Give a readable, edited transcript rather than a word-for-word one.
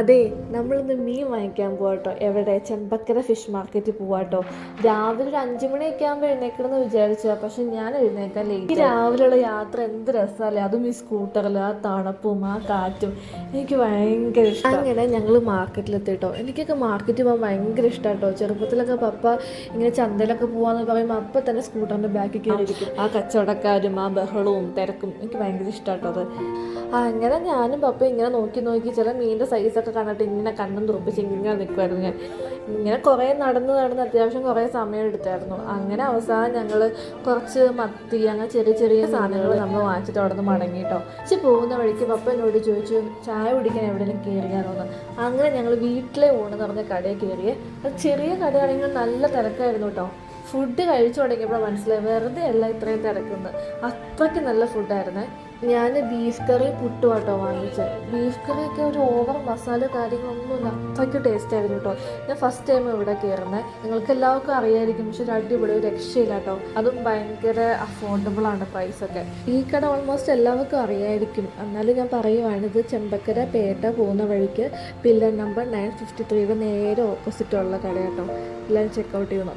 അതെ, നമ്മളിന്ന് മീൻ വാങ്ങിക്കാൻ പോവാട്ടോ. എവിടെ? ചെമ്പക്കര ഫിഷ് മാർക്കറ്റിൽ പോവാട്ടോ. രാവിലെ ഒരു 5 മണിയൊക്കെ ആകുമ്പോൾ എഴുന്നേക്കണമെന്ന് വിചാരിച്ചതാണ്. പക്ഷെ ഞാൻ എഴുന്നേക്കാൻ ലേറ്റ്. ഈ രാവിലെയുള്ള യാത്ര എന്ത് രസമല്ലേ, അതും ഈ സ്കൂട്ടറിൽ ആ തണുപ്പും ആ കാറ്റും എനിക്ക് ഭയങ്കര ഇഷ്ടം. അങ്ങനെ ഞങ്ങൾ മാർക്കറ്റിലെത്തിട്ടോ. എനിക്കൊക്കെ മാർക്കറ്റിൽ പോകാൻ ഭയങ്കര ഇഷ്ടമാട്ടോ. ചെറുപ്പത്തിലൊക്കെ പപ്പ ഇങ്ങനെ ചന്തയിലൊക്കെ പോകാമെന്ന് പറയുമ്പോൾ അപ്പം തന്നെ സ്കൂട്ടറിൻ്റെ ബാക്കിൽ കയറിയിരിക്കും. ആ കച്ചവടക്കാരും ആ ബഹളവും തിരക്കും എനിക്ക് ഭയങ്കര ഇഷ്ടമാട്ടോ അത്. അങ്ങനെ ഞാനും പപ്പയും ഇങ്ങനെ നോക്കി നോക്കി ചില മീനിൻ്റെ സൈസൊക്കെ കണ്ടിട്ട് ഇങ്ങനെ കണ്ണും തുറപ്പിച്ച് ഇങ്ങനെ നിൽക്കുമായിരുന്നു. ഞാൻ ഇങ്ങനെ കുറേ നടന്ന് അത്യാവശ്യം കുറേ സമയം എടുത്തായിരുന്നു. അങ്ങനെ അവസാനം ഞങ്ങൾ കുറച്ച് മത്തി അങ്ങനെ ചെറിയ ചെറിയ സാധനങ്ങൾ നമ്മൾ വാങ്ങിച്ചിട്ട് അവിടെ നിന്ന് മടങ്ങിയിട്ടോ. പോകുന്ന വഴിക്ക് പപ്പ എന്നോട് ചോദിച്ചു ചായ കുടിക്കാൻ എവിടെയെങ്കിലും കയറിയാലോന്ന്. അങ്ങനെ ഞങ്ങൾ വീട്ടിലെ ഊണെന്ന് പറഞ്ഞ കടയിൽ കയറിയേ. അത് ചെറിയ കടയാണെങ്കിൽ നല്ല തിരക്കായിരുന്നു കേട്ടോ. ഫുഡ് കഴിച്ചു തുടങ്ങിയപ്പോൾ മനസ്സിലായി വെറുതെ അല്ല ഇത്രയും തിരക്കുന്നത്. അത്രയ്ക്ക് നല്ല ഫുഡായിരുന്നേ. ഞാൻ ബീഫ് കറി പുട്ടുമാട്ടോ വാങ്ങിച്ചത്. ബീഫ് കറിയൊക്കെ ഒരു ഓവർ മസാല കാര്യങ്ങളൊന്നുമില്ല, അത്രയ്ക്ക് ടേസ്റ്റ് ആയിരുന്നു കേട്ടോ. ഞാൻ ഫസ്റ്റ് ടൈം ഇവിടെ കയറുന്നത്. നിങ്ങൾക്ക് എല്ലാവർക്കും അറിയായിരിക്കും, പക്ഷെ ഒരു അടിപൊളി ഒരു രക്ഷയില്ല കേട്ടോ. അതും ഭയങ്കര അഫോർഡബിൾ ആണ് പ്രൈസൊക്കെ. ഈ കട ഓൾമോസ്റ്റ് എല്ലാവർക്കും അറിയായിരിക്കും, എന്നാലും ഞാൻ പറയുവാണ്. ഇത് ചെമ്പക്കര പേട്ട പോകുന്ന വഴിക്ക് പില്ലർ നമ്പർ 953 നേരെ ഓപ്പോസിറ്റുള്ള കട കേട്ടോ. എല്ലാവരും ചെക്കൗട്ട് ചെയ്യണം.